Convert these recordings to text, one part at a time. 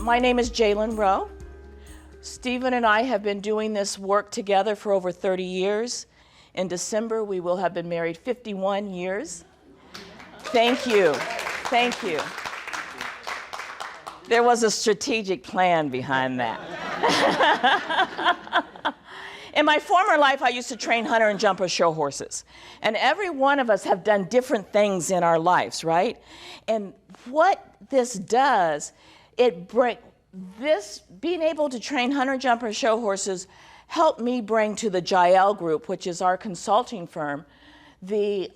My name is Jalen Rowe. Stephen and I have been doing this work together for over 30 years. In December, we will have been married 51 years. Thank you. Thank you. There was a strategic plan behind that. In my former life, I used to train hunter and jumper show horses. And every one of us have done different things in our lives, right? And what this does, being able to train hunter jumper show horses helped me bring to the Jael Group, which is our consulting firm, the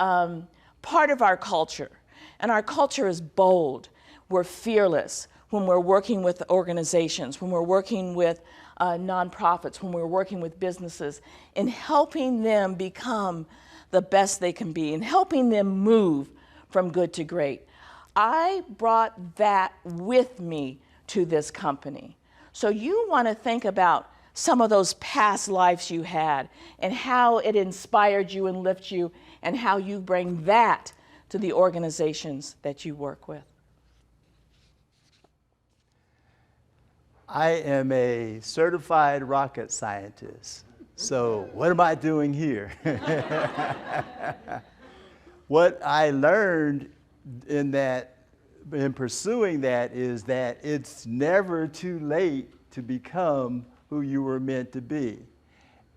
part of our culture. And our culture is bold. We're fearless when we're working with organizations, when we're working with nonprofits, when we're working with businesses, in helping them become the best they can be, and helping them move from good to great. I brought that with me to this company. So you want to think about some of those past lives you had and how it inspired you and lifted you, and how you bring that to the organizations that you work with. I am a certified rocket scientist. So what am I doing here? What I learned in pursuing that is that it's never too late to become who you were meant to be.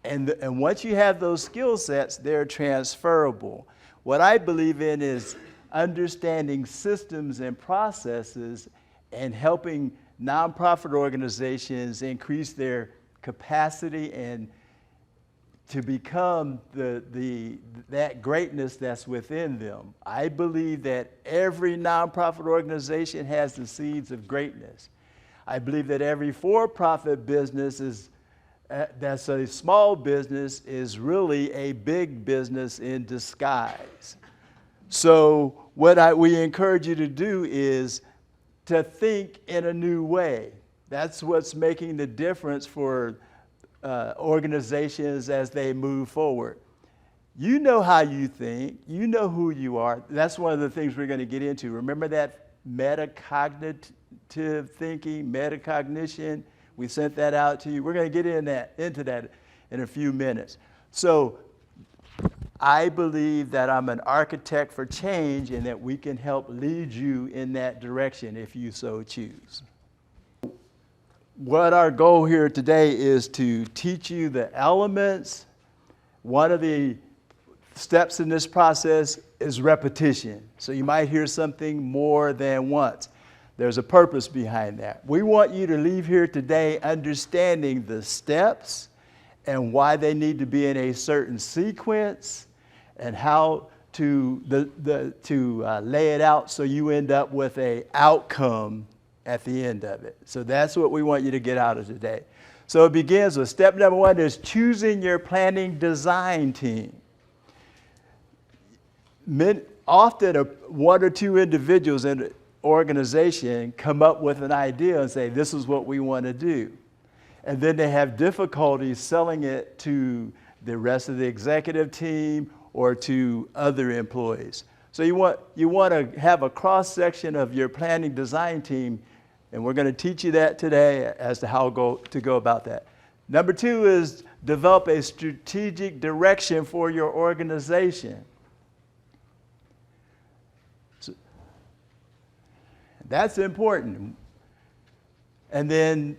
And once you have those skill sets, they're transferable. What I believe in is understanding systems and processes and helping nonprofit organizations increase their capacity and to become that greatness that's within them. I believe that every nonprofit organization has the seeds of greatness. I believe that every for-profit business that's a small business is really a big business in disguise. So what we encourage you to do is to think in a new way. That's what's making the difference for organizations as they move forward. You know how you think, you know who you are. That's one of the things we're going to get into. Remember that metacognitive thinking, metacognition? We sent that out to you. We're going to get into that in a few minutes. So I believe that I'm an architect for change and that we can help lead you in that direction if you so choose. What our goal here today is to teach you the elements. One of the steps in this process is repetition. So you might hear something more than once. There's a purpose behind that. We want you to leave here today understanding the steps and why they need to be in a certain sequence and how to lay it out so you end up with an outcome at the end of it. So that's what we want you to get out of today. So it begins with step number one is choosing your planning design team. Often one or two individuals in an organization come up with an idea and say, this is what we want to do. And then they have difficulty selling it to the rest of the executive team or to other employees. So you want to have a cross-section of your planning design team, and we're going to teach you that today as to how to go about that. Number two is develop a strategic direction for your organization. So that's important. And then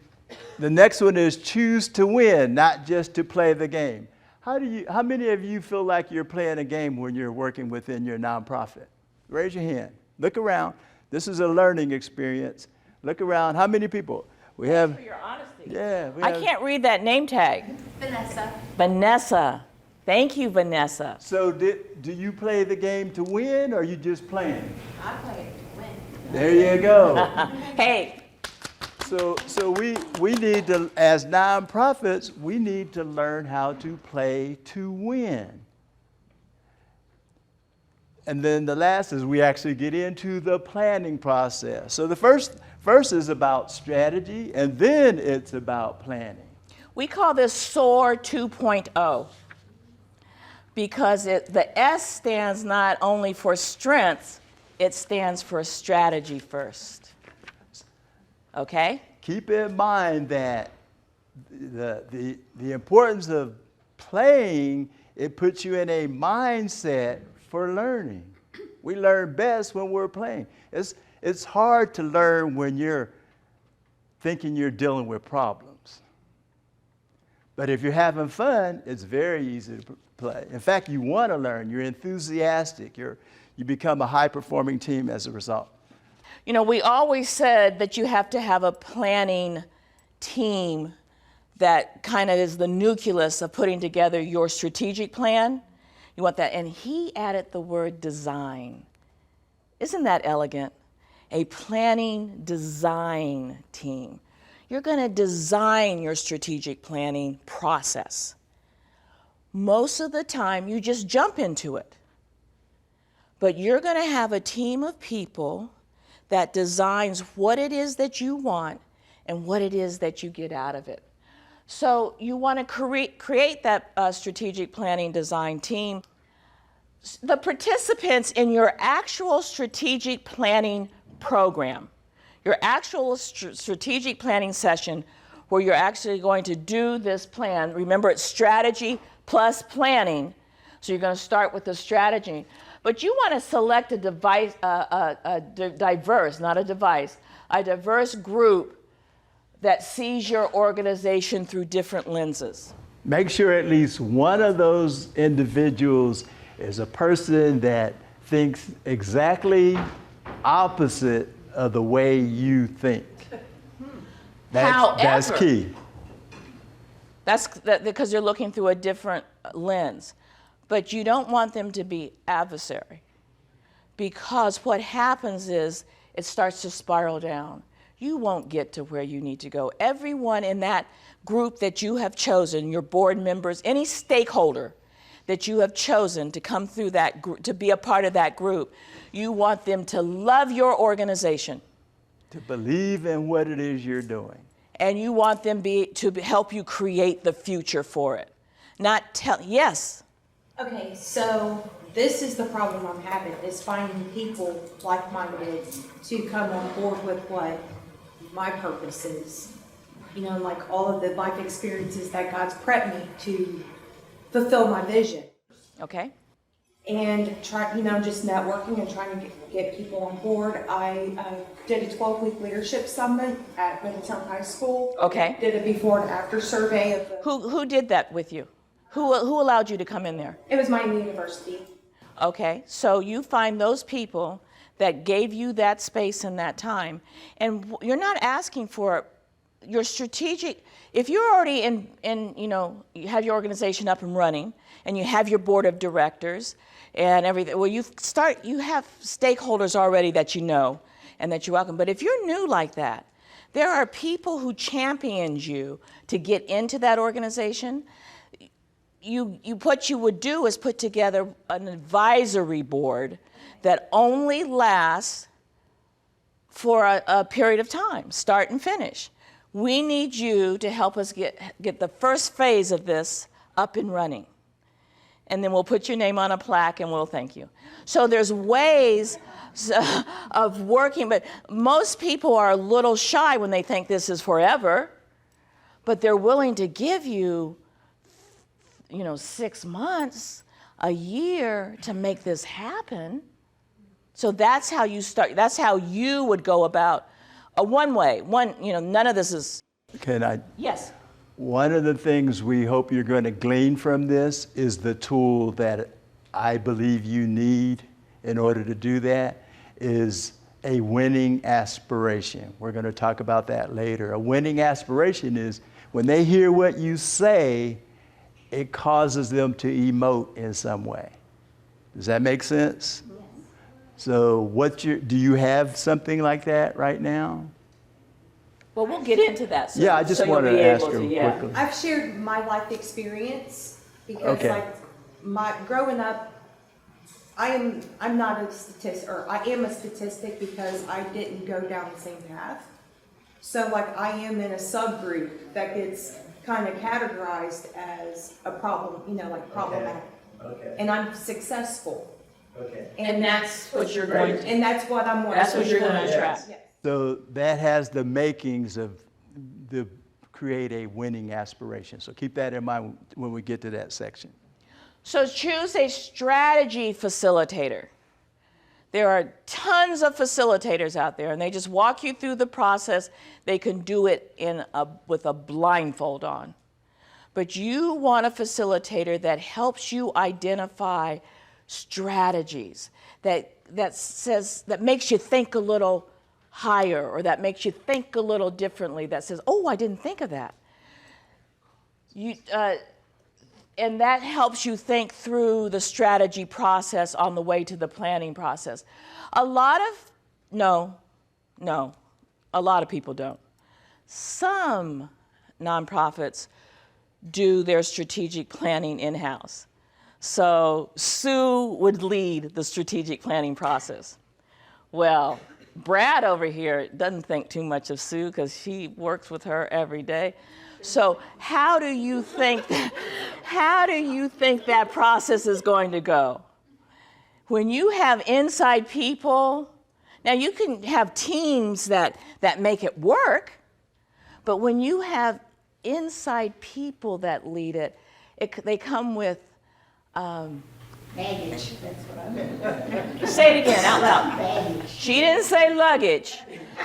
the next one is choose to win, not just to play the game. How many of you feel like you're playing a game when you're working within your nonprofit? Raise your hand. Look around. This is a learning experience. Look around. How many people? We have. Thanks for your honesty. Yeah. I can't read that name tag. Vanessa. Vanessa. Thank you, Vanessa. So do you play the game to win, or are you just playing? I play it to win. There you go. Hey. So we need to, as nonprofits, we need to learn how to play to win. And then the last is we actually get into the planning process. So the first is about strategy, and then it's about planning. We call this SOAR 2.0 because the S stands not only for strengths, it stands for strategy first. Okay? keep in mind that the importance of playing, it puts you in a mindset for learning. We learn best when we're playing. It's hard to learn when you're thinking you're dealing with problems. But if you're having fun, it's very easy to play. In fact, you want to learn. You're enthusiastic. You become a high-performing team as a result. You know, we always said that you have to have a planning team that kind of is the nucleus of putting together your strategic plan. You want that. And he added the word design. Isn't that elegant? A planning design team. You're going to design your strategic planning process. Most of the time, you just jump into it. But you're going to have a team of people that designs what it is that you want and what it is that you get out of it. So you want to create that strategic planning design team. The participants in your actual strategic planning program, your actual strategic planning session where you're actually going to do this plan. Remember, it's strategy plus planning. So you're going to start with the strategy. But you want to select a diverse group that sees your organization through different lenses. Make sure at least one of those individuals is a person that thinks exactly opposite of the way you think. That's key. That's because you're looking through a different lens. But you don't want them to be adversary, because what happens is it starts to spiral down. You won't get to where you need to go. Everyone in that group that you have chosen, your board members, any stakeholder that you have chosen to come through that group, to be a part of that group, you want them to love your organization. To believe in what it is you're doing. And you want them to help you create the future for it. Yes. Okay, so this is the problem I'm having, is finding people like-minded to come on board with what my purpose is. You know, like all of the life experiences that God's prepped me to fulfill my vision. Okay. And just networking and trying to get people on board. I did a 12-week leadership summit at Middletown High School. Okay. Did a before and after survey of the... Who did that with you? Who allowed you to come in there? It was Miami University. Okay, so you find those people that gave you that space and that time, and you're not asking for your strategic. If you're already you have your organization up and running, and you have your board of directors and everything. Well, you have stakeholders already that you know and that you welcome. But if you're new like that, there are people who championed you to get into that organization. What you would do is put together an advisory board that only lasts for a period of time, start and finish. We need you to help us get the first phase of this up and running. And then we'll put your name on a plaque and we'll thank you. So there's ways of working, but most people are a little shy when they think this is forever, but they're willing to give you 6 months, a year to make this happen. So that's how you start. That's how you would go about one way. None of this is. Can I? Yes. One of the things we hope you're going to glean from this is the tool that I believe you need in order to do that is a winning aspiration. We're going to talk about that later. A winning aspiration is when they hear what you say, it causes them to emote in some way. Does that make sense? Yes. So do you have something like that right now? Well, we'll get into that. I just want to ask you quickly. I've shared my life experience because growing up, I'm not a statistic, or I am a statistic because I didn't go down the same path. So I am in a subgroup that gets kind of categorized as a problem, problematic. Okay. And I'm successful. Okay. And that's what you're going to. And that's what I'm. That's what you're going to attract. Yes. So that has the makings of create a winning aspiration. So keep that in mind when we get to that section. So choose a strategy facilitator. There are tons of facilitators out there, and they just walk you through the process. They can do it with a blindfold on. But you want a facilitator that helps you identify strategies, that makes you think a little higher, or that makes you think a little differently, that says, oh, I didn't think of that. And that helps you think through the strategy process on the way to the planning process. A lot of people don't. Some nonprofits do their strategic planning in-house. So Sue would lead the strategic planning process. Well, Brad over here doesn't think too much of Sue because he works with her every day. So how do you think that process is going to go? When you have inside people, now you can have teams that make it work, but when you have inside people that lead it, they come with baggage. That's what I meant. Say it again out loud. Baggage. She didn't say luggage.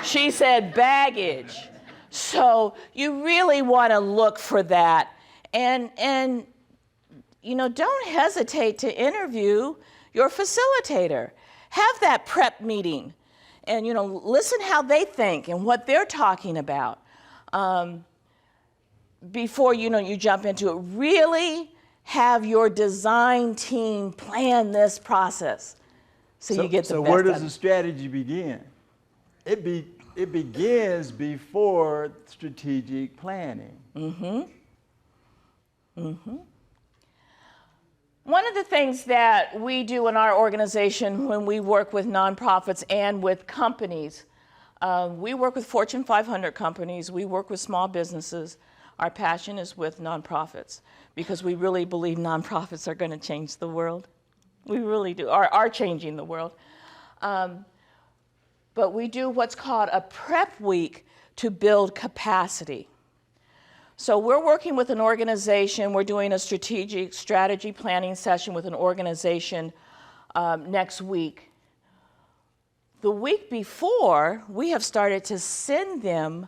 She said baggage. So you really want to look for that. And don't hesitate to interview your facilitator. Have that prep meeting and, listen how they think and what they're talking about before, you jump into it. Really have your design team plan this process so you get the best. So where does the strategy begin? It begins before strategic planning. One of the things that we do in our organization when we work with nonprofits and with companies, we work with Fortune 500 companies, we work with small businesses. Our passion is with nonprofits because we really believe nonprofits are going to change the world. We really do, are changing the world. But we do what's called a prep week to build capacity. So we're working with an organization, we're doing a strategy planning session with an organization next week. The week before, we have started to send them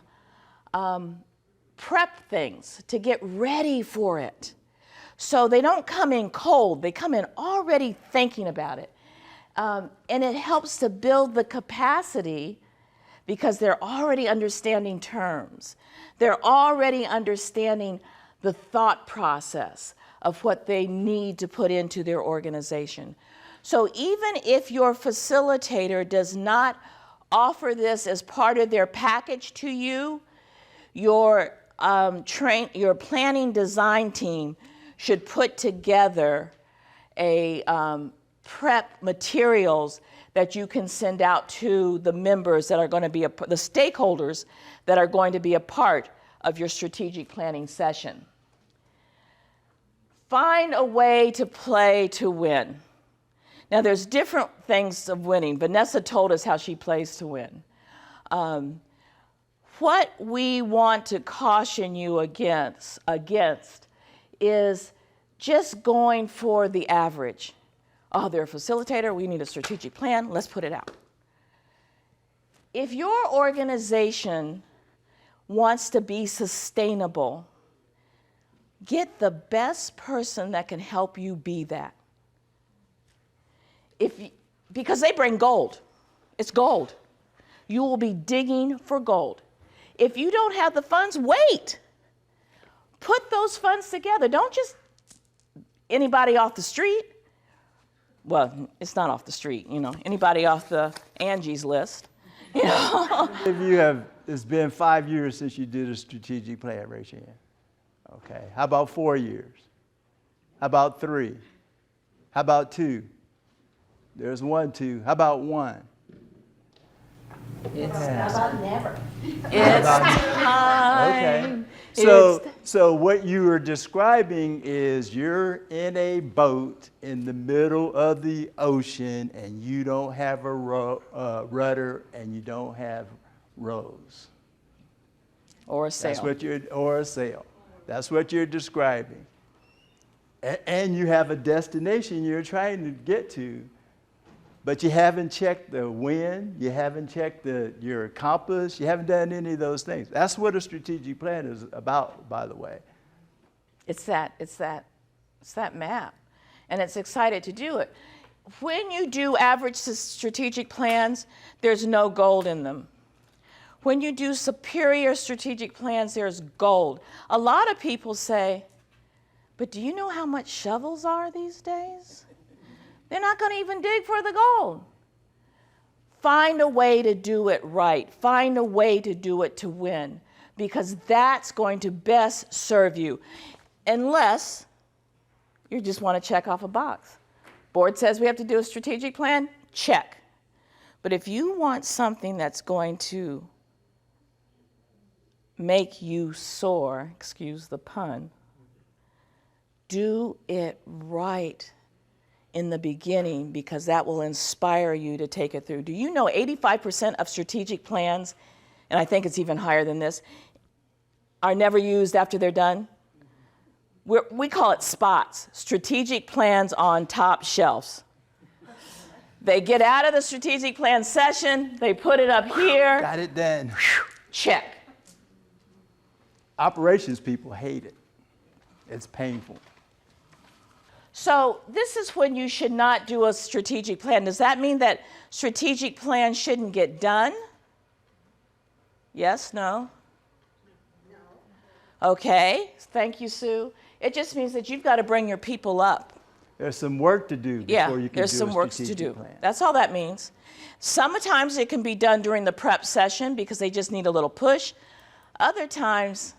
prep things to get ready for it. So they don't come in cold, they come in already thinking about it. And it helps to build the capacity because they're already understanding terms. They're already understanding the thought process of what they need to put into their organization. So even if your facilitator does not offer this as part of their package to you, your planning design team should put together a prep materials that you can send out to the members that are going to be the stakeholders that are going to be a part of your strategic planning session. Find a way to play to win. Now there's different things of winning. Vanessa told us how she plays to win. What we want to caution you against is just going for the average. Oh, they're a facilitator, we need a strategic plan, let's put it out. If your organization wants to be sustainable, get the best person that can help you be that. Because they bring gold. It's gold. You will be digging for gold. If you don't have the funds, wait. Put those funds together. Don't just anybody off the street. Well, it's not off the street, anybody off the Angie's list. If it's been 5 years since you did a strategic plan, raise your hand. Okay, how about 4 years? How about 3? How about 2? There's 1, 2. How about 1? How about never? It's time. Okay. So what you are describing is you're in a boat in the middle of the ocean and you don't have a rudder and you don't have rows. Or a sale. Or a sale. That's what you're describing. And you have a destination you're trying to get to, but you haven't checked the when, you haven't checked your compass, you haven't done any of those things. That's what a strategic plan is about, by the way. It's that map, and it's excited to do it. When you do average strategic plans, there's no gold in them. When you do superior strategic plans, there's gold. A lot of people say, but do you know how much shovels are these days? They're not going to even dig for the gold. Find a way to do it right. Find a way to do it to win, because that's going to best serve you, unless you just want to check off a box. Board says we have to do a strategic plan, check. But if you want something that's going to make you soar, excuse the pun, do it right in the beginning, because that will inspire you to take it through. Do you know 85% of strategic plans, and I think it's even higher than this, are never used after they're done? We call it spots, strategic plans on top shelves. They get out of the strategic plan session, they put it up here. Got it done. Check. Operations people hate it. It's painful. So this is when you should not do a strategic plan. Does that mean that strategic plans shouldn't get done? Yes, no? No. Okay, thank you, Sue. It just means that you've got to bring your people up. There's some work to do before you can do a strategic plan. there's some work to do. That's all that means. Sometimes it can be done during the prep session because they just need a little push. Other times,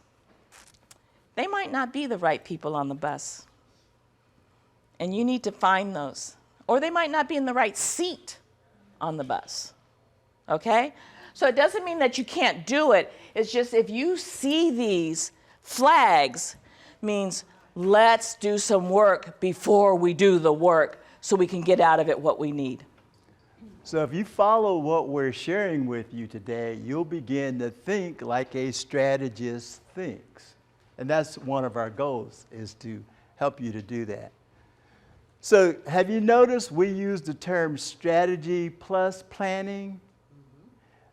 they might not be the right people on the bus. And you need to find those. Or they might not be in the right seat on the bus. Okay? So it doesn't mean that you can't do it. It's just if you see these flags, means let's do some work before we do the work so we can get out of it what we need. So if you follow what we're sharing with you today, you'll begin to think like a strategist thinks. And that's one of our goals, is to help you to do that. So have you noticed we use the term strategy plus planning?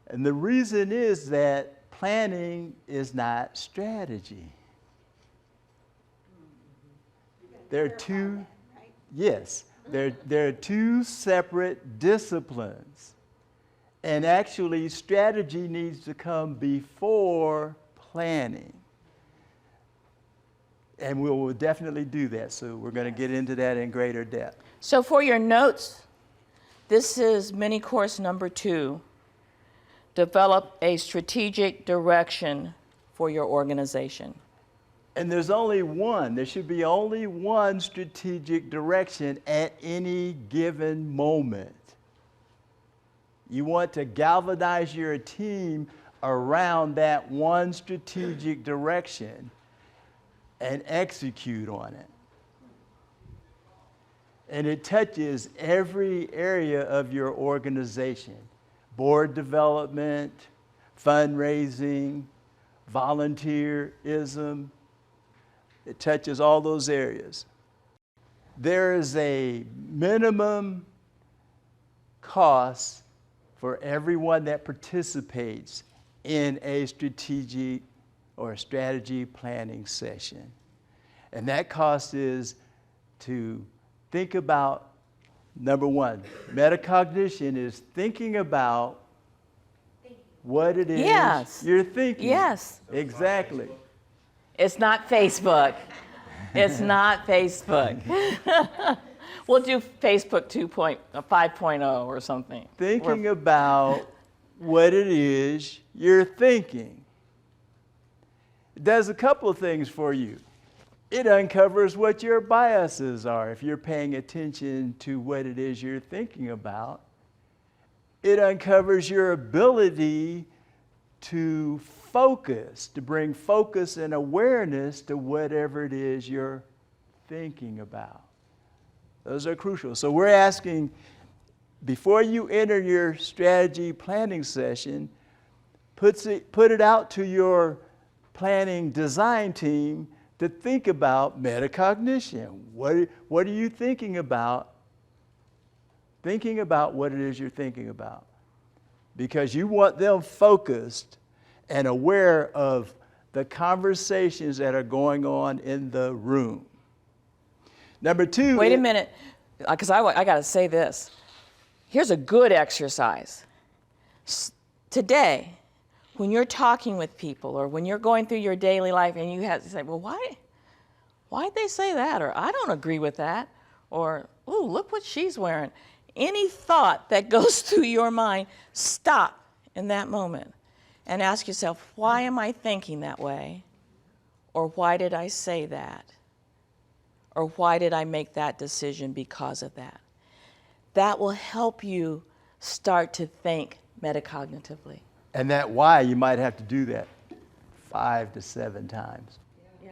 And the reason is that planning is not strategy. There are two, yes, there are two separate disciplines. And actually, strategy needs to come before planning. And we will definitely do that. So we're going to get into that in greater depth. So for your notes, this is mini course number 2. Develop a strategic direction for your organization. And there's only one. There should be only one strategic direction at any given moment. You want to galvanize your team around that one strategic direction and execute on it. And it touches every area of your organization: board development, fundraising, volunteerism. It touches all those areas. There is a minimum cost for everyone that participates in a strategic or strategy planning session. And that cost is to think about, number one, metacognition is thinking about what it is you're thinking. Yes. Exactly. It's not Facebook. It's not Facebook. We'll do Facebook 5.0 or something. Thinking about what it is you're thinking. It does a couple of things for you. It uncovers what your biases are if you're paying attention to what it is you're thinking about. It uncovers your ability to focus, to bring focus and awareness to whatever it is you're thinking about. Those are crucial. So we're asking, before you enter your strategy planning session, put it out to your planning design team to think about metacognition. What are you thinking about? Thinking about what it is you're thinking about. Because you want them focused and aware of the conversations that are going on in the room. Number two. Wait a minute, because I got to say this. Here's a good exercise. Today, when you're talking with people or when you're going through your daily life and you have to say, well, why'd they say that? Or I don't agree with that. Or, ooh, look what she's wearing. Any thought that goes through your mind, stop in that moment and ask yourself, why am I thinking that way? Or why did I say that? Or why did I make that decision because of that? That will help you start to think metacognitively. And that why, you might have to do that 5 to 7 times. Yeah.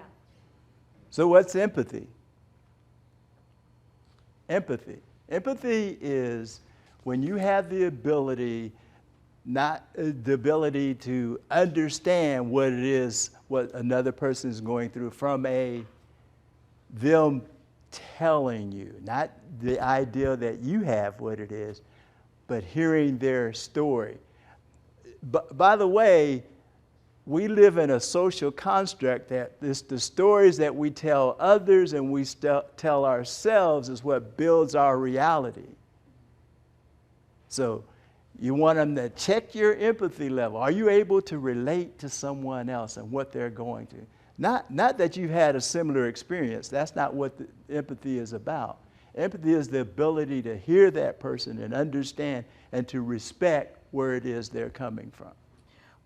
So what's empathy? Empathy. Empathy is when you have the ability, not the ability to understand what it is, what another person is going through from them telling you, not the idea that you have what it is, but hearing their story. By the way, we live in a social construct that it's the stories that we tell others and we tell ourselves is what builds our reality. So you want them to check your empathy level. Are you able to relate to someone else and what they're going through? Not that you've had a similar experience. That's not what the empathy is about. Empathy is the ability to hear that person and understand and to respect where it is they're coming from.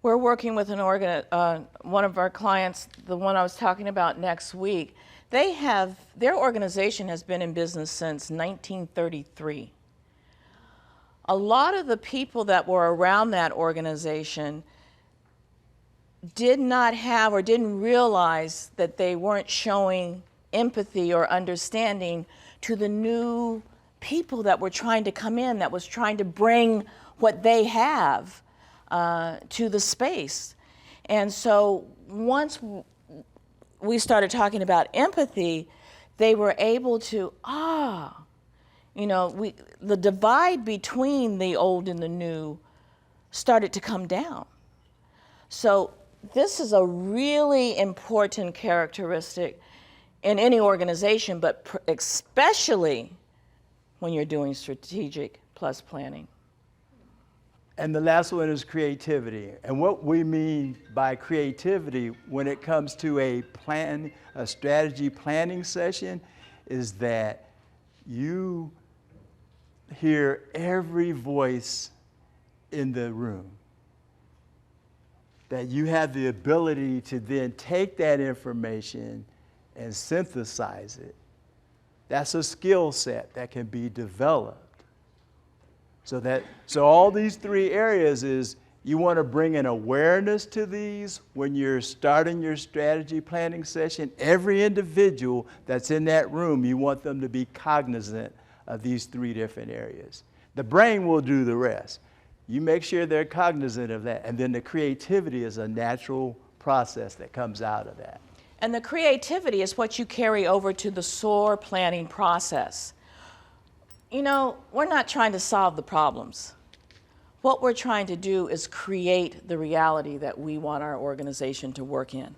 We're working with one of our clients, the one I was talking about next week. Their organization has been in business since 1933. A lot of the people that were around that organization did not have or didn't realize that they weren't showing empathy or understanding to the new people that were trying to come in, that was trying to bring what they have to the space. And so once we started talking about empathy, they were able to, the divide between the old and the new started to come down. So this is a really important characteristic in any organization, but especially when you're doing strategic plus planning. And the last one is creativity. And what we mean by creativity when it comes to a strategy planning session is that you hear every voice in the room. That you have the ability to then take that information and synthesize it. That's a skill set that can be developed. So all these 3 areas is you want to bring an awareness to these when you're starting your strategy planning session. Every individual that's in that room, you want them to be cognizant of these 3 different areas. The brain will do the rest. You make sure they're cognizant of that. And then the creativity is a natural process that comes out of that. And the creativity is what you carry over to the SOAR planning process. We're not trying to solve the problems. What we're trying to do is create the reality that we want our organization to work in.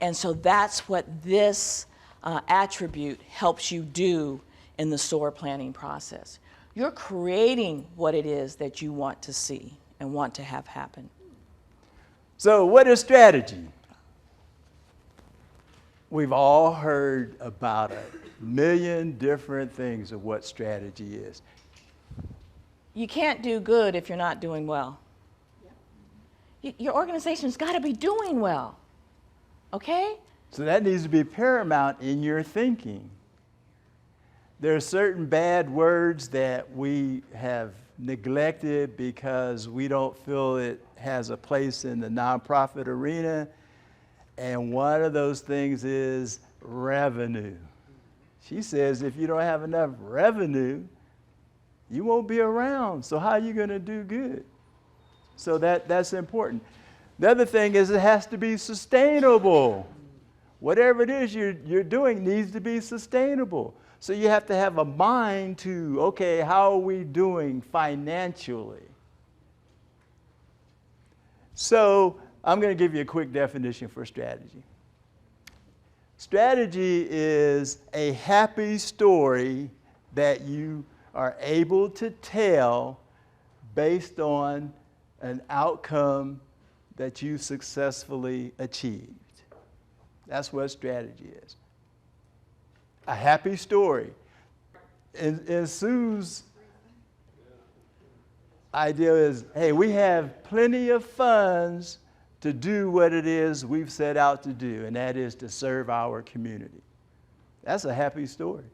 And so that's what this attribute helps you do in the SOAR planning process. You're creating what it is that you want to see and want to have happen. So what is strategy? We've all heard about 1,000,000 different things of what strategy is. You can't do good if you're not doing well. Your organization's got to be doing well, okay? So that needs to be paramount in your thinking. There are certain bad words that we have neglected because we don't feel it has a place in the nonprofit arena. And one of those things is revenue. She says if you don't have enough revenue, you won't be around. So how are you going to do good? So that's important. The other thing is it has to be sustainable. Whatever it is you're doing needs to be sustainable. So you have to have a mind to, okay, how are we doing financially? So I'm going to give you a quick definition for strategy. Strategy is a happy story that you are able to tell based on an outcome that you successfully achieved. That's what strategy is. A happy story. In Sue's idea is, hey, we have plenty of funds to do what it is we've set out to do, and that is to serve our community. That's a happy story.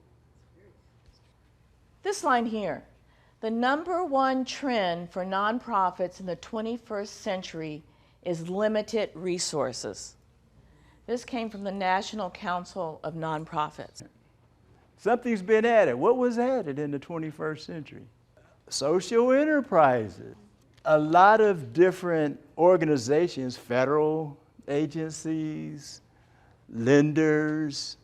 This line here, the #1 trend for nonprofits in the 21st century is limited resources. This came from the National Council of Nonprofits. Something's been added. What was added in the 21st century? Social enterprises. A lot of different organizations, federal agencies, lenders,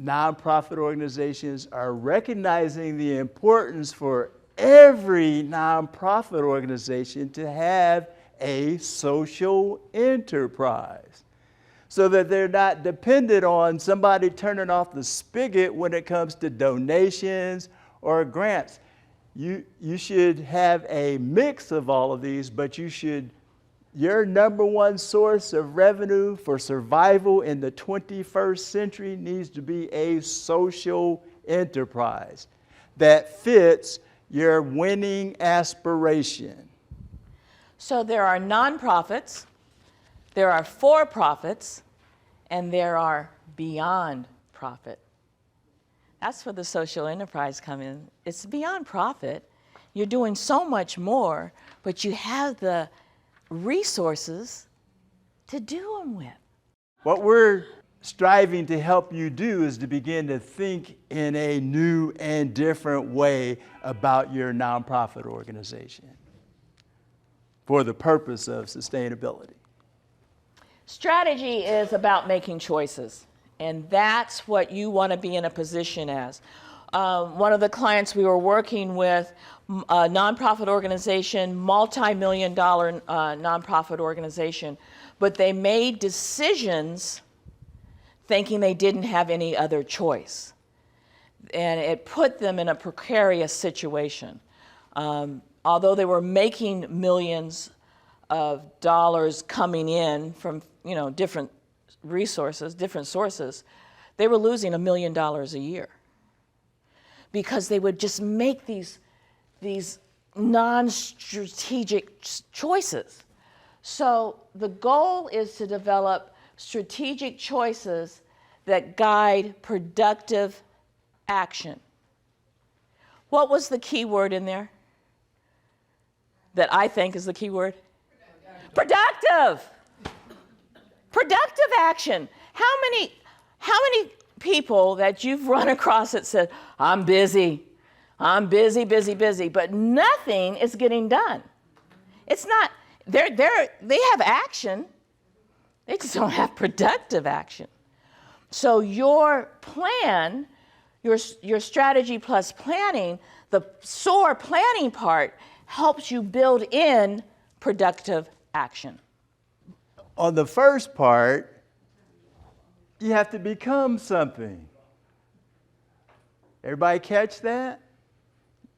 nonprofit organizations are recognizing the importance for every nonprofit organization to have a social enterprise, so that they're not dependent on somebody turning off the spigot when it comes to donations or grants. You should have a mix of all of these, but your #1 source of revenue for survival in the 21st century needs to be a social enterprise that fits your winning aspiration. So there are nonprofits, there are for-profits, and there are beyond profit. That's where the social enterprise come in. It's beyond profit. You're doing so much more, but you have the resources to do them with. What we're striving to help you do is to begin to think in a new and different way about your nonprofit organization for the purpose of sustainability. Strategy is about making choices, and that's what you want to be in a position as. One of the clients we were working with, a nonprofit organization, multi-million-dollar nonprofit organization, but they made decisions thinking they didn't have any other choice. And it put them in a precarious situation. Although they were making millions of dollars coming in from different resources, different sources, they were losing $1 million a year because they would just make these non-strategic choices. So the goal is to develop strategic choices that guide productive action. What was the key word in there that I think is the key word? Productive. Productive action. How many people that you've run across that said, I'm busy, busy, but nothing is getting done? It's not, they have action, they just don't have productive action. So your plan, your strategy plus planning, the SOAR planning part helps you build in productive action. On the first part, you have to become something. Everybody catch that?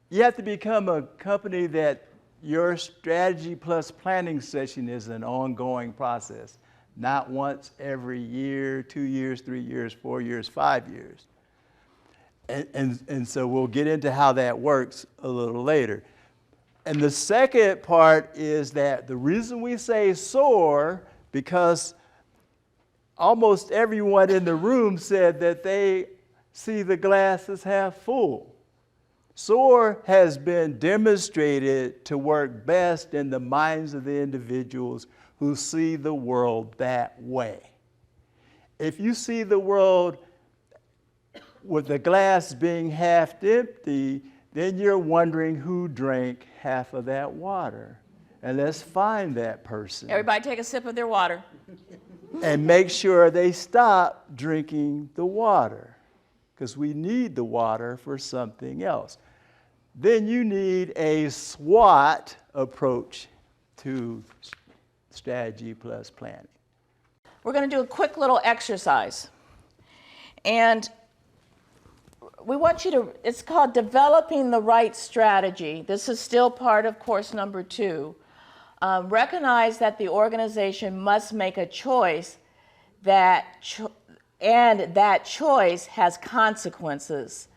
You have to become a company that your strategy plus planning session is an ongoing process, not once every year, 2 years, 3 years, 4 years, 5 years. And so we'll get into how that works a little later. And the second part is that the reason we say SOAR, because almost everyone in the room said that they see the glass as half full. SOAR has been demonstrated to work best in the minds of the individuals who see the world that way. If you see the world with the glass being half empty, then you're wondering who drank half of that water. and let's find that person. Everybody take a sip of their water. And make sure they stop drinking the water, because we need the water for something else. Then you need a SWOT approach to strategy plus planning. We're going to do a quick little exercise. And we want you to, it's called developing the right strategy. This is still part of course number 2. Recognize that the organization must make a choice and that choice has consequences.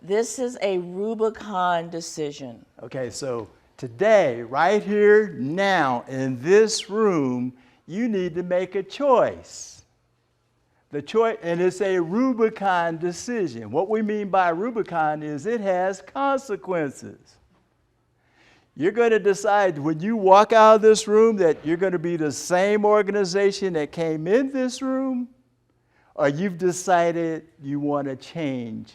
This is a Rubicon decision. Okay, so today, right here, now, in this room, you need to make a choice. The choice, and it's a Rubicon decision. What we mean by Rubicon is it has consequences. You're going to decide when you walk out of this room that you're going to be the same organization that came in this room, or you've decided you want to change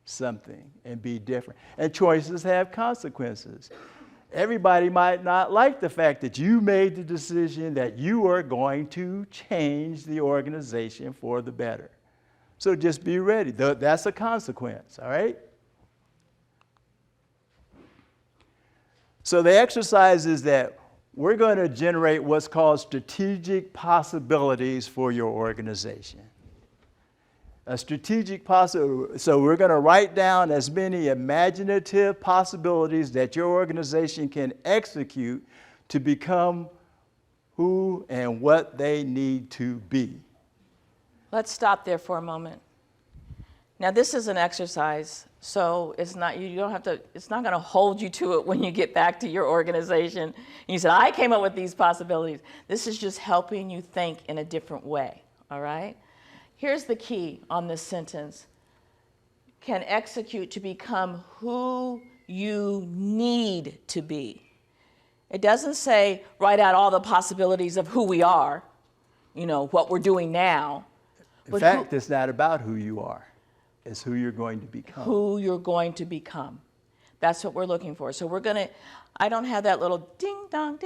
something and be different. And choices have consequences. Everybody might not like the fact that you made the decision that you are going to change the organization for the better. So just be ready. That's a consequence, all right? So the exercise is that we're going to generate what's called strategic possibilities for your organization. A strategic possibility. So we're going to write down as many imaginative possibilities that your organization can execute to become who and what they need to be. Let's stop there for a moment. Now this is an exercise, so it's not it's not going to hold you to it when you get back to your organization. And you said, I came up with these possibilities. This is just helping you think in a different way, all right? Here's the key on this sentence. Can execute to become who you need to be. It doesn't say write out all the possibilities of who we are, what we're doing now. In fact, it's not about who you are. It's who you're going to become. Who you're going to become. That's what we're looking for. So we're going to, I don't have that little ding dong,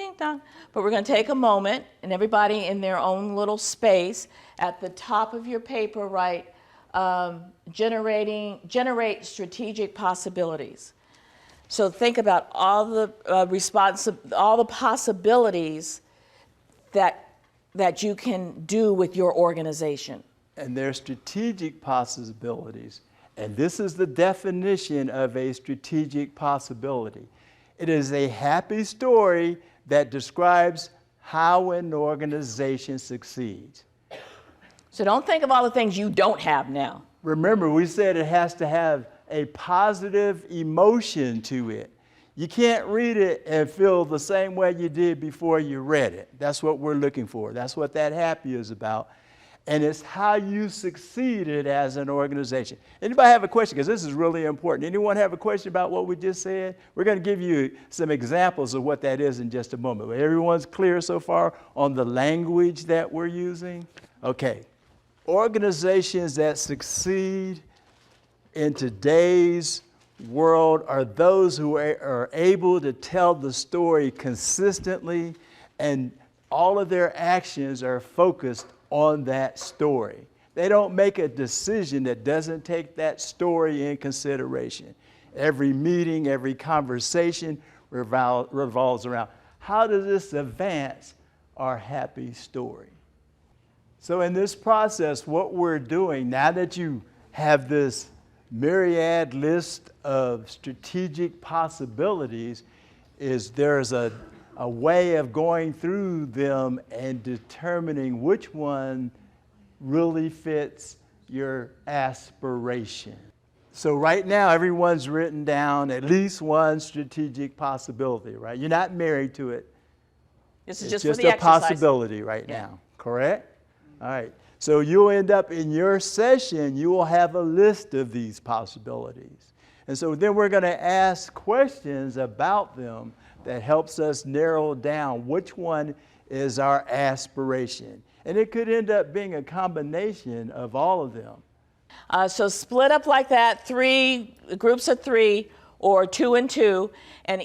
but we're going to take a moment and everybody in their own little space at the top of your paper write generate strategic possibilities. So think about all the all the possibilities that you can do with your organization. And they're strategic possibilities. And this is the definition of a strategic possibility. It is a happy story that describes how an organization succeeds. So don't think of all the things you don't have now. Remember, we said it has to have a positive emotion to it. You can't read it and feel the same way you did before you read it. That's what we're looking for. That's what that happy is about. And it's how you succeeded as an organization. Anybody have a question? Because this is really important. Anyone have a question about what we just said? We're going to give you some examples of what that is in just a moment. Everyone's clear so far on the language that we're using? Okay. Organizations that succeed in today's world are those who are able to tell the story consistently, and all of their actions are focused on that story. They don't make a decision that doesn't take that story in consideration. Every meeting, every conversation revolves around, how does this advance our happy story? So in this process, what we're doing, now that you have this myriad list of strategic possibilities, is there's a way of going through them and determining which one really fits your aspiration. So right now, everyone's written down at least one strategic possibility, right? You're not married to it. This is It's just just for the a exercise. possibility right now, correct? All right. So you'll end up in your session, you will have a list of these possibilities. And so then we're going to ask questions about them that helps us narrow down which one is our aspiration. And it could end up being a combination of all of them. So split up like that, groups of 3, or 2 and 2, and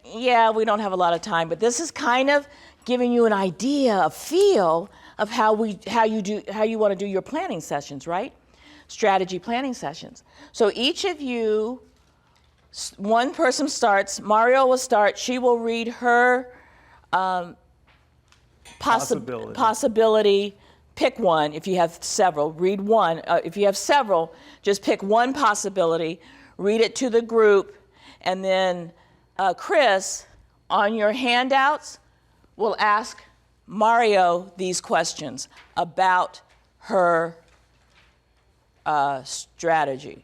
yeah, we don't have a lot of time, but this is kind of giving you an idea, a feel of how you want to do your planning sessions, right? Strategy planning sessions. So each of you, one person starts. Mario will start. She will read her possibility. Pick one. If you have several, read one. If you have several, just pick one possibility, read it to the group, and then Chris, on your handouts, will ask Mario these questions about her strategy.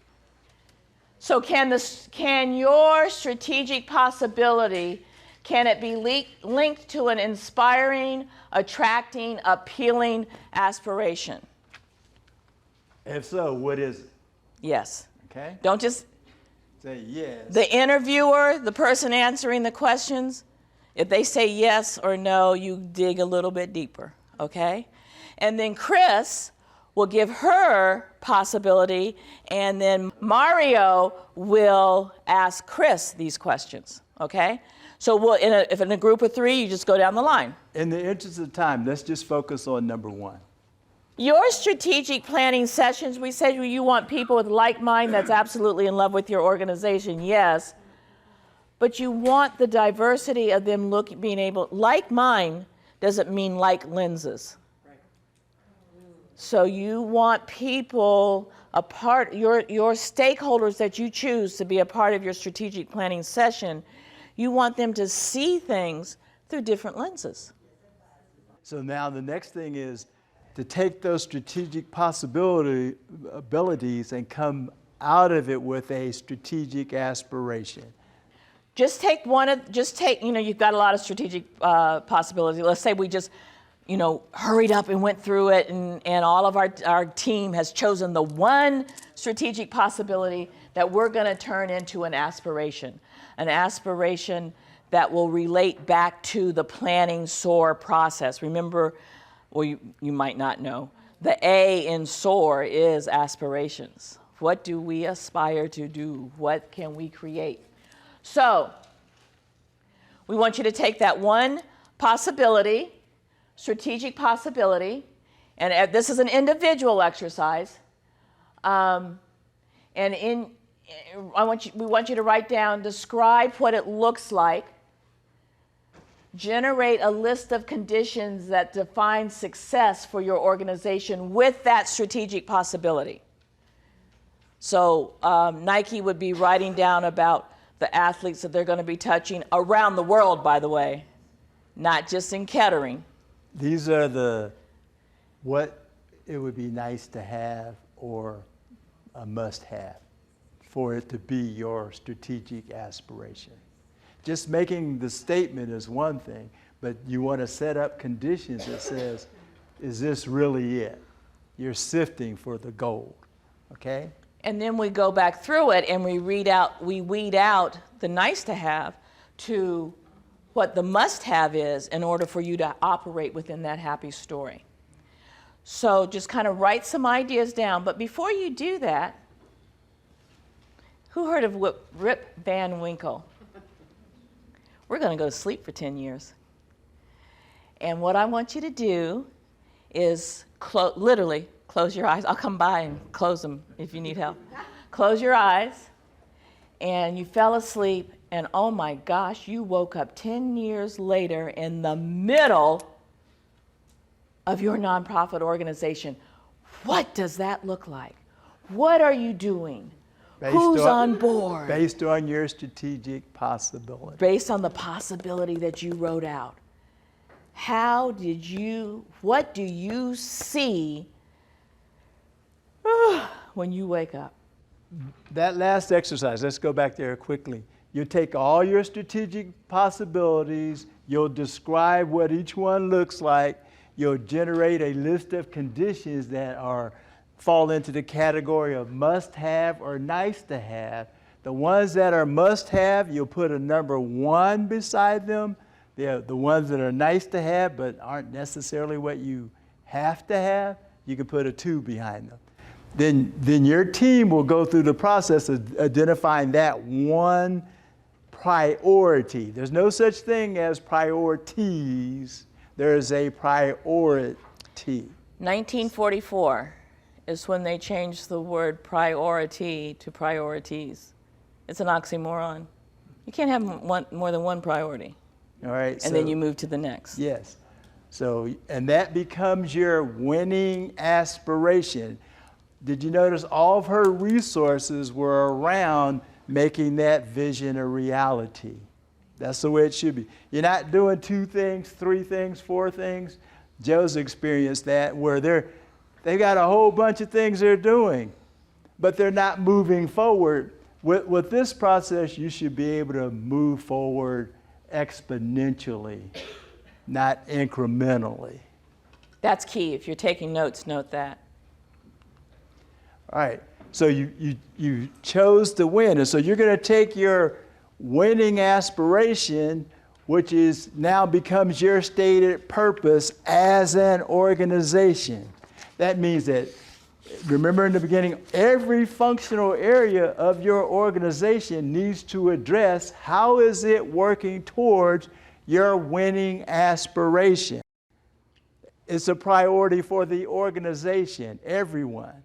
So can your strategic possibility, can it be linked to an inspiring, attracting, appealing aspiration? If so, what is it? Yes. Okay. Don't just say yes. The interviewer, the person answering the questions, if they say yes or no, you dig a little bit deeper, okay? And then Chris will give her possibility, and then Mario will ask Chris these questions, okay? So if in a group of 3, you just go down the line. In the interest of time, let's just focus on number 1. Your strategic planning sessions, we said you want people with like mind that's absolutely in love with your organization, yes. But you want the diversity of them being able, like mind doesn't mean like lenses. So you want people, your stakeholders that you choose to be a part of your strategic planning session, you want them to see things through different lenses. So now the next thing is to take those strategic abilities and come out of it with a strategic aspiration. You've got a lot of strategic possibilities. Let's say we just, hurried up and went through it, and all of our team has chosen the one strategic possibility that we're going to turn into an aspiration that will relate back to the planning SOAR process. Remember, or you might not know, the A in SOAR is aspirations. What do we aspire to do? What can we create? So, we want you to take that one possibility, strategic possibility, and this is an individual exercise, we want you to write down, describe what it looks like, generate a list of conditions that define success for your organization with that strategic possibility. So Nike would be writing down about the athletes that they're going to be touching around the world, by the way, not just in Kettering. These are what it would be nice to have or a must-have for it to be your strategic aspiration. Just making the statement is one thing, but you want to set up conditions that says, is this really it? You're sifting for the gold, okay? And then we go back through it and we weed out the nice to have to what the must have is in order for you to operate within that happy story. So just kind of write some ideas down. But before you do that, who heard of Rip Van Winkle? We're going to go to sleep for 10 years. And what I want you to do is literally close your eyes. I'll come by and close them if you need help. Close your eyes, and you fell asleep, and oh my gosh, you woke up 10 years later in the middle of your nonprofit organization. What does that look like? What are you doing? Who's on board? Based on your strategic possibility. Based on the possibility that you wrote out. What do you see when you wake up? That last exercise, let's go back there quickly. You take all your strategic possibilities, you'll describe what each one looks like, you'll generate a list of conditions that fall into the category of must-have or nice-to-have. The ones that are must-have, you'll put a number 1 beside them. The ones that are nice-to-have but aren't necessarily what you have to have, you can put a 2 behind them. then your team will go through the process of identifying that one priority. There's no such thing as priorities. There is a priority. 1944 is when they changed the word priority to priorities. It's an oxymoron. You can't have more than one priority. All right. And then you move to the next. Yes. So, and that becomes your winning aspiration. Did you notice all of her resources were around making that vision a reality? That's the way it should be. You're not doing 2 things, 3 things, 4 things. Joe's experienced that where they got a whole bunch of things they're doing, but they're not moving forward. With this process, you should be able to move forward exponentially, not incrementally. That's key. If you're taking notes, note that. All right, so you chose to win, and so you're going to take your winning aspiration, which is now becomes your stated purpose as an organization. That means that, remember in the beginning, every functional area of your organization needs to address how is it working towards your winning aspiration. It's a priority for the organization, everyone.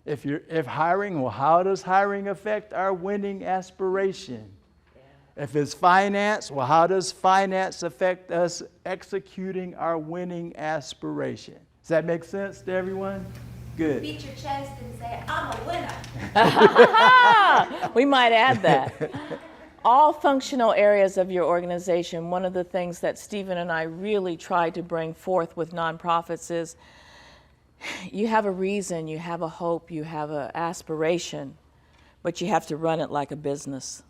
If hiring, well, how does hiring affect our winning aspiration? Yeah. If it's finance, well, how does finance affect us executing our winning aspiration? Does that make sense to everyone? Good. Beat your chest and say, I'm a winner. We might add that. All functional areas of your organization, one of the things that Stephen and I really try to bring forth with nonprofits is you have a reason, you have a hope, you have an aspiration, but you have to run it like a business.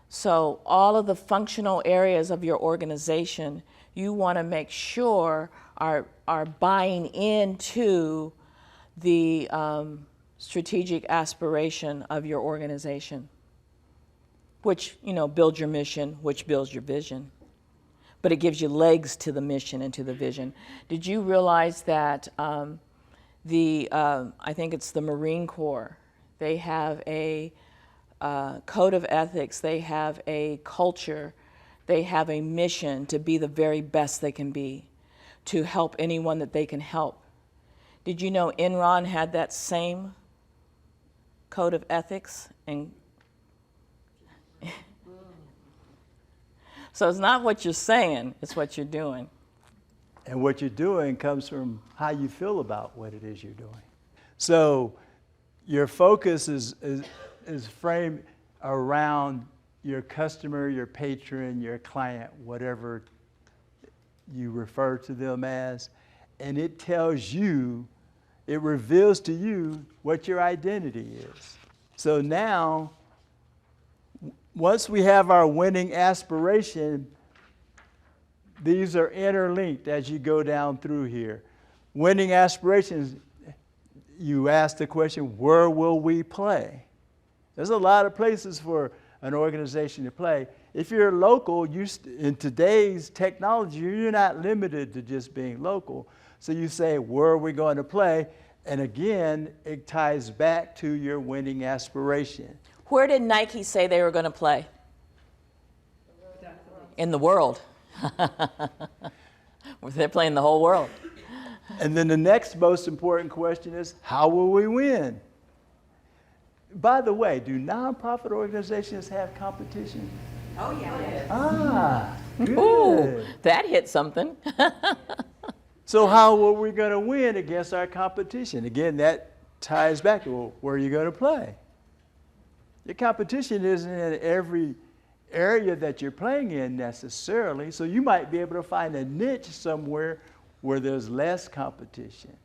So all of the functional areas of your organization, you want to make sure are buying into the strategic aspiration of your organization, which, builds your mission, which builds your vision. But it gives you legs to the mission and to the vision. Did you realize that I think it's the Marine Corps, they have a code of ethics, they have a culture, they have a mission to be the very best they can be, to help anyone that they can help. Did you know Enron had that same code of ethics? And so it's not what you're saying, it's what you're doing. And what you're doing comes from how you feel about what it is you're doing. So your focus is framed around your customer, your patron, your client, whatever you refer to them as, and it tells you, it reveals to you what your identity is. So now, once we have our winning aspiration, these are interlinked as you go down through here. Winning aspirations, you ask the question, where will we play? There's a lot of places for an organization to play. If you're local, in today's technology, you're not limited to just being local. So you say, where are we going to play? And again, it ties back to your winning aspiration. Where did Nike say they were going to play? In the world. They're playing the whole world. And then the next most important question is, how will we win? By the way, do nonprofit organizations have competition? Oh, yeah. Ah, good. Ooh, that hit something. So how are we going to win against our competition? Again, that ties back to, well, where are you going to play? Your competition isn't in every area that you're playing in necessarily, so you might be able to find a niche somewhere where there's less competition.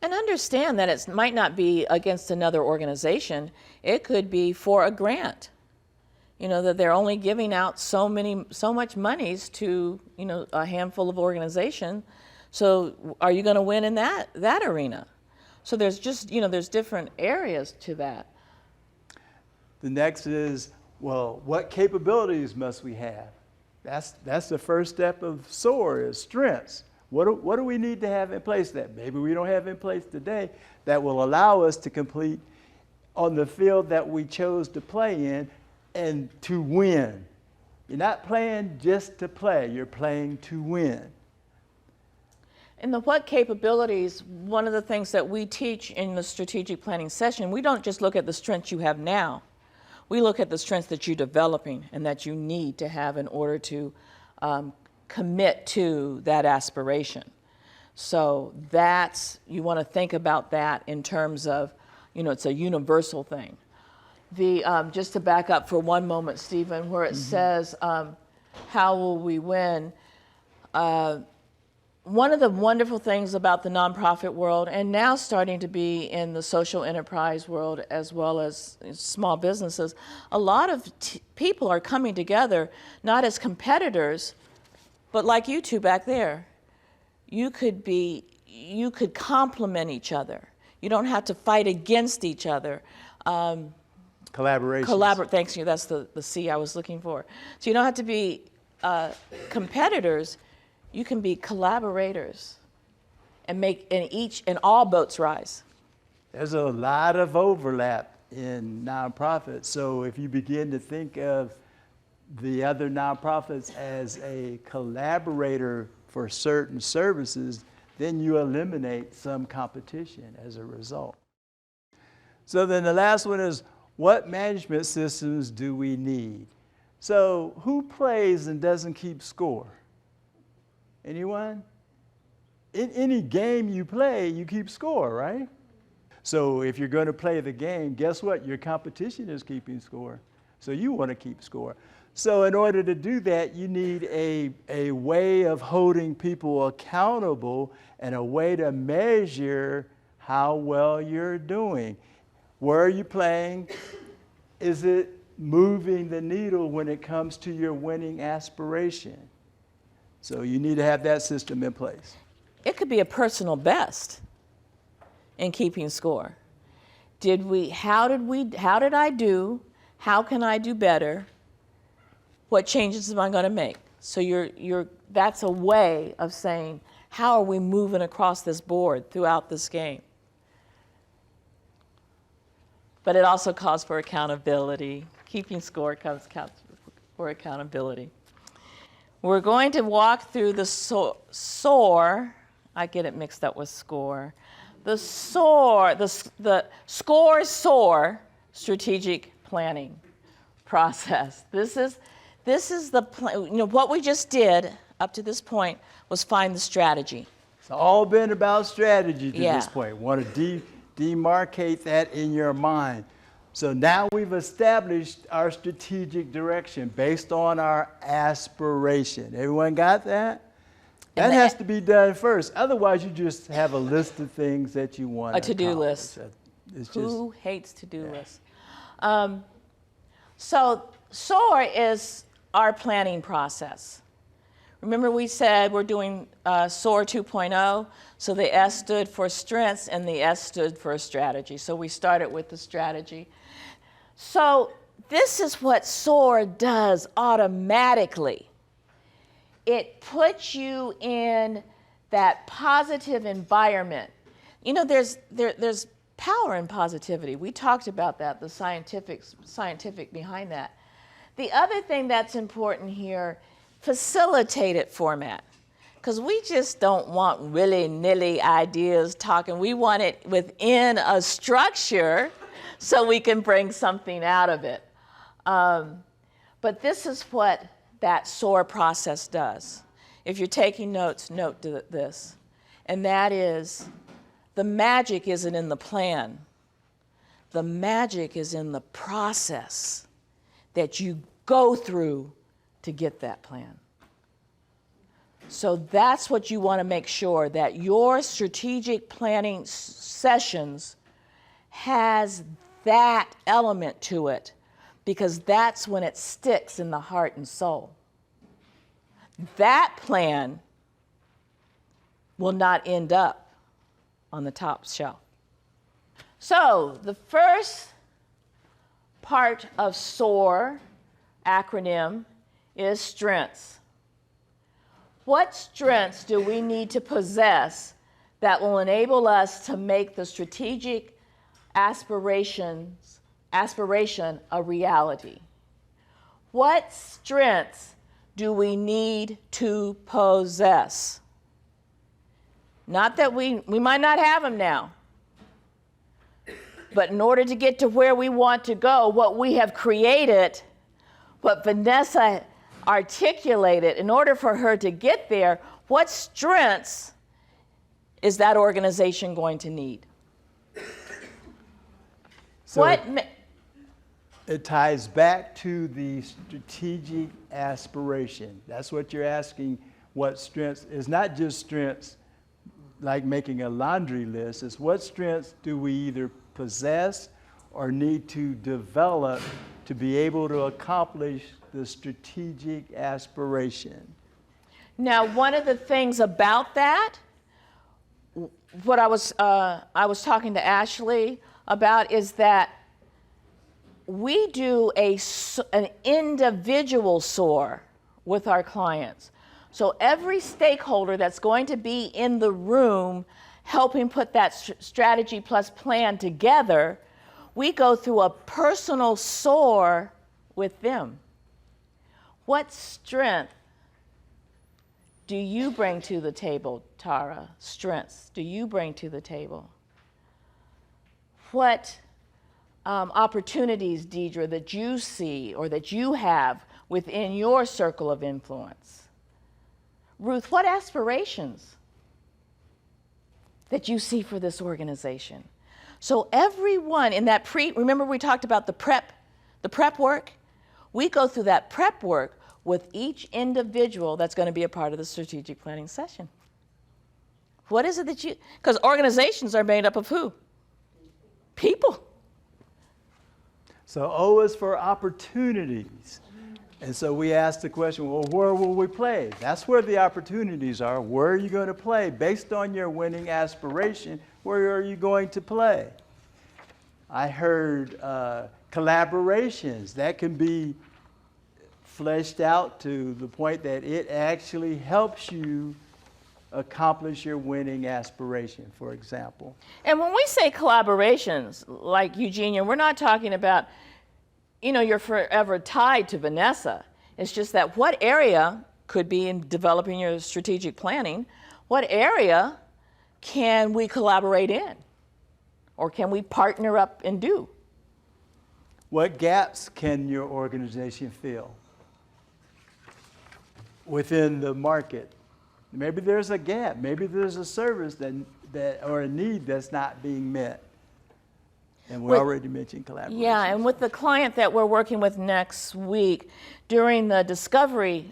And understand that it might not be against another organization. It could be for a grant. That they're only giving out so much monies to, a handful of organizations. So are you going to win in that arena? So there's just, there's different areas to that. The next is, well, what capabilities must we have? That's the first step of SOAR, is strengths. What do we need to have in place that maybe we don't have in place today that will allow us to complete on the field that we chose to play in and to win? You're not playing just to play, you're playing to win. In the what capabilities, one of the things that we teach in the strategic planning session, we don't just look at the strengths you have now. We look at the strengths that you're developing and that you need to have in order to commit to that aspiration. So you want to think about that in terms of, it's a universal thing. Just to back up for one moment, Stephen, where it says, how will we win? One of the wonderful things about the nonprofit world, and now starting to be in the social enterprise world as well as small businesses, a lot of people are coming together not as competitors, but like you two back there. You could complement each other. You don't have to fight against each other. Collaboration. Thanks you. That's the C I was looking for. So you don't have to be competitors. You can be collaborators and all boats rise. There's a lot of overlap in nonprofits. So if you begin to think of the other nonprofits as a collaborator for certain services, then you eliminate some competition as a result. So then the last one is, what management systems do we need? So who plays and doesn't keep score? Anyone? In any game you play, you keep score, right? So if you're going to play the game, guess what? Your competition is keeping score. So you want to keep score. So in order to do that, you need a way of holding people accountable and a way to measure how well you're doing. Where are you playing? Is it moving the needle when it comes to your winning aspiration? So you need to have that system in place. It could be a personal best in keeping score. How did I do? How can I do better? What changes am I going to make? So that's a way of saying, how are we moving across this board throughout this game? But it also calls for accountability. Keeping score counts for accountability. We're going to walk through the SOAR. I get it mixed up with SCORE. The SOAR, the SOAR strategic planning process. This is the plan. What we just did up to this point was find the strategy. It's all been about strategy to this point. Want to demarcate that in your mind. So now we've established our strategic direction based on our aspiration. Everyone got that? That has to be done first. Otherwise, you just have a list of things that you want to to-do list. Who hates to-do lists? So SOAR is our planning process. Remember we said we're doing SOAR 2.0, so the S stood for strengths and the S stood for strategy. So we started with the strategy. So this is what SOAR does automatically. It puts you in that positive environment. There's power in positivity. We talked about that, the scientific behind that. The other thing that's important here, facilitated format. Because we just don't want willy-nilly ideas talking. We want it within a structure so we can bring something out of it. But this is what that SOAR process does. If you're taking notes, note this. And that is, the magic isn't in the plan. The magic is in the process that you go through to get that plan. So that's what you want to make sure, that your strategic planning sessions has that element to it, because that's when it sticks in the heart and soul. That plan will not end up on the top shelf. So the first part of SOAR acronym is strengths. What strengths do we need to possess that will enable us to make the strategic aspiration a reality? What strengths do we need to possess? Not that we might not have them now, but in order to get to where we want to go, what we have created, what Vanessa articulated, in order for her to get there, what strengths is that organization going to need? So it ties back to the strategic aspiration. That's what you're asking. What strengths is not just strengths like making a laundry list. It's what strengths do we either possess or need to develop to be able to accomplish the strategic aspiration. Now, one of the things about that, what I was talking to Ashley about, is that we do an individual SOAR with our clients. So every stakeholder that's going to be in the room helping put that strategy plus plan together, we go through a personal SOAR with them. What strength do you bring to the table, Tara? Strengths do you bring to the table? What opportunities, Deidre, that you see or that you have within your circle of influence? Ruth, what aspirations that you see for this organization? So everyone in that remember we talked about the prep work? We go through that prep work with each individual that's going to be a part of the strategic planning session. What is it that because organizations are made up of who? People. So O is for opportunities. And so we asked the question, well, where will we play? That's where the opportunities are. Where are you going to play? Based on your winning aspiration, where are you going to play? I heard collaborations. That can be fleshed out to the point that it actually helps you accomplish your winning aspiration, for example. And when we say collaborations, like Eugenia, we're not talking about, you're forever tied to Vanessa. It's just that what area could be in developing your strategic planning, what area can we collaborate in? Or can we partner up and do? What gaps can your organization fill within the market? Maybe there's a gap. Maybe there's a service that or a need that's not being met. And we already mentioned collaboration. Yeah, and with the client that we're working with next week, during the discovery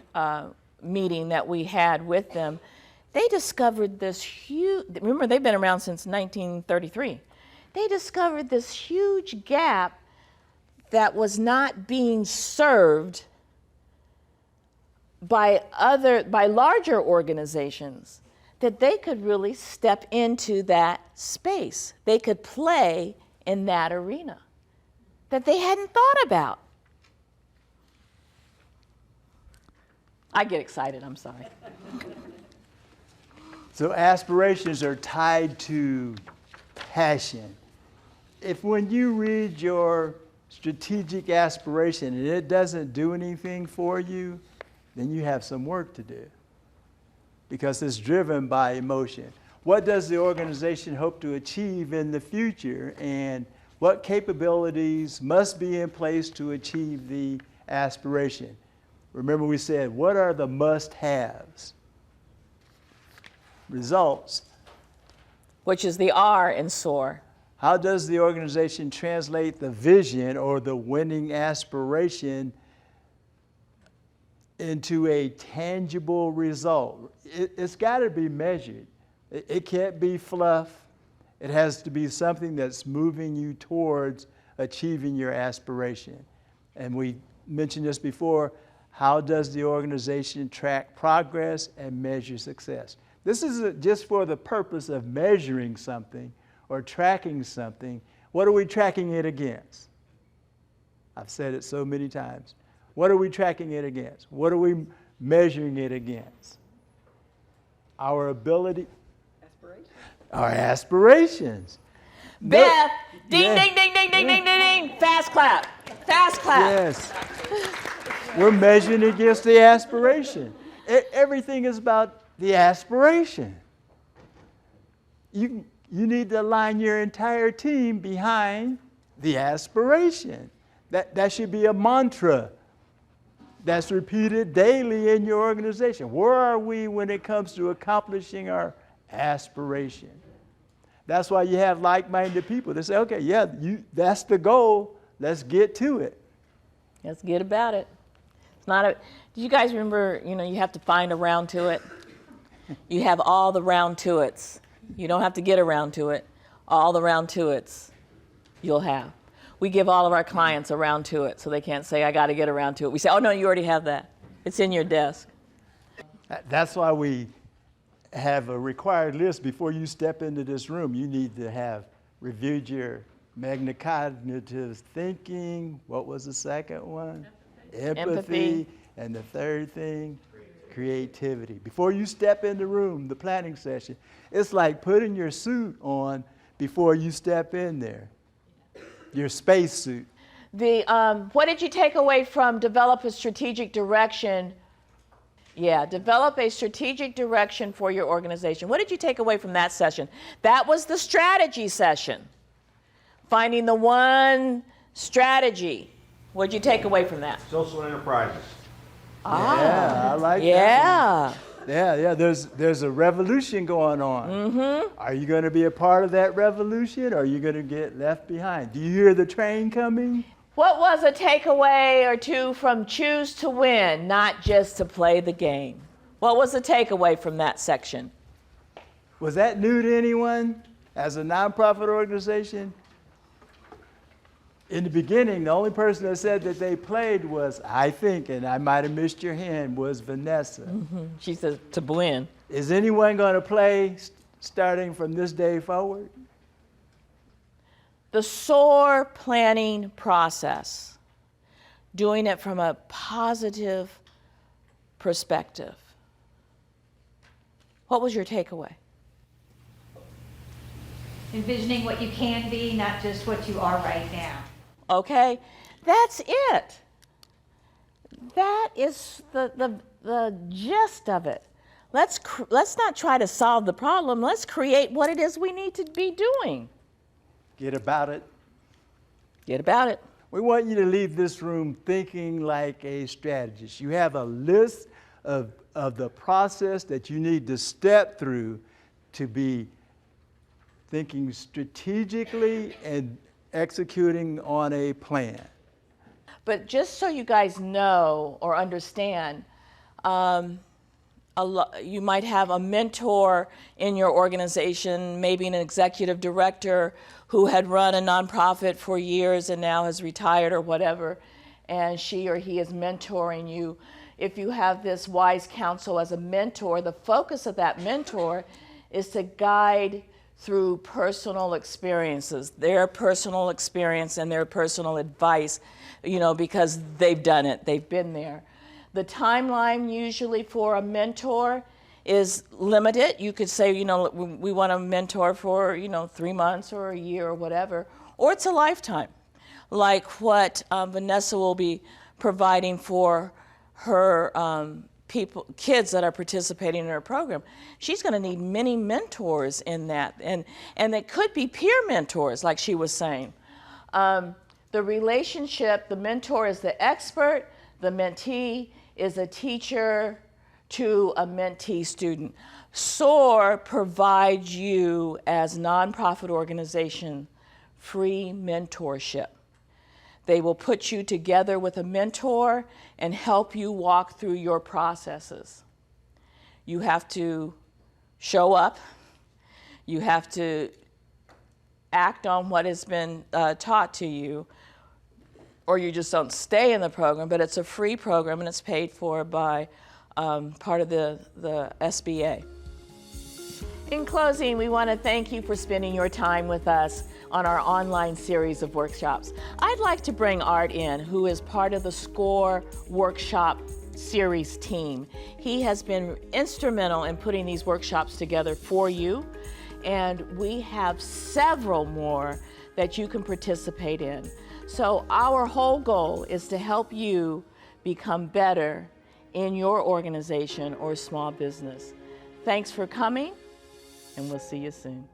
meeting that we had with them, they discovered this huge, remember they've been around since 1933. They discovered this huge gap that was not being served by larger organizations, that they could really step into that space. They could play in that arena that they hadn't thought about. I get excited, I'm sorry. So aspirations are tied to passion. If when you read your strategic aspiration and it doesn't do anything for you, then you have some work to do because it's driven by emotion. What does the organization hope to achieve in the future, and what capabilities must be in place to achieve the aspiration? Remember we said, what are the must-haves? Results. Which is the R in SOAR. How does the organization translate the vision or the winning aspiration into a tangible result? It's got to be measured. It can't be fluff. It has to be something that's moving you towards achieving your aspiration. And we mentioned this before, how does the organization track progress and measure success? This isn't just for the purpose of measuring something or tracking something. What are we tracking it against? I've said it so many times. What are we tracking it against? What are we measuring it against? our ability, our aspirations. Beth, ding, Yeah. ding, ding, ding, ding, ding, ding, ding. Fast clap. Fast clap. Yes. We're measuring against the aspiration. Everything is about the aspiration. You need to align your entire team behind the aspiration. That should be a mantra that's repeated daily in your organization. Where are we when it comes to accomplishing our aspiration? That's why you have like-minded people that say, okay, yeah, that's the goal. Let's get to it. Let's get about it. It's not a. Do you guys remember? You have to find a round to it. You have all the round to its. You don't have to get around to it. All the round to its, you'll have. We give all of our clients a round to it, so they can't say, I got to get around to it. We say, oh no, you already have that. It's in your desk. That's why we have a required list before you step into this room. You need to have reviewed your metacognitive thinking. What was the second one? Empathy. And the third thing, creativity. Before you step in the room, the planning session, it's like putting your suit on before you step in there, your space suit. What did you take away from develop a strategic direction? Yeah, develop a strategic direction for your organization. What did you take away from that session? That was the strategy session. Finding the one strategy. What did you take away from that? Social enterprises. Yeah, I like that. Yeah, there's a revolution going on. Mm-hmm. Are you going to be a part of that revolution, or are you going to get left behind? Do you hear the train coming? What was a takeaway or two from choose to win, not just to play the game? What was the takeaway from that section? Was that new to anyone as a nonprofit organization? In the beginning, the only person that said that they played was, I think, and I might have missed your hand, was Vanessa. Mm-hmm. She said to win. Is anyone going to play starting from this day forward? The SOAR planning process, doing it from a positive perspective. What was your takeaway? Envisioning what you can be, not just what you are right now. Okay, that's it. That is the gist of it. Let's not try to solve the problem. Let's create what it is we need to be doing. Get about it. Get about it. We want you to leave this room thinking like a strategist. You have a list of the process that you need to step through to be thinking strategically and executing on a plan. But just so you guys know or understand, you might have a mentor in your organization, maybe an executive director who had run a nonprofit for years and now has retired or whatever, and she or he is mentoring you. If you have this wise counsel as a mentor, the focus of that mentor is to guide through personal experiences, their personal experience and their personal advice, because they've done it, they've been there. The timeline usually for a mentor is limited. You could say, we want a mentor for, 3 months or a year or whatever, or it's a lifetime, like what Vanessa will be providing for her kids that are participating in her program. She's going to need many mentors in that, and it could be peer mentors, like she was saying. The relationship, the mentor is the expert, the mentee is a teacher to a mentee student. SOAR provides you as nonprofit organization free mentorship. They will put you together with a mentor and help you walk through your processes. You have to show up. You have to act on what has been taught to you, or you just don't stay in the program, but it's a free program and it's paid for by part of the SBA. In closing, we want to thank you for spending your time with us on our online series of workshops. I'd like to bring Art in, who is part of the SCORE workshop series team. He has been instrumental in putting these workshops together for you, and we have several more that you can participate in. So our whole goal is to help you become better in your organization or small business. Thanks for coming, and we'll see you soon.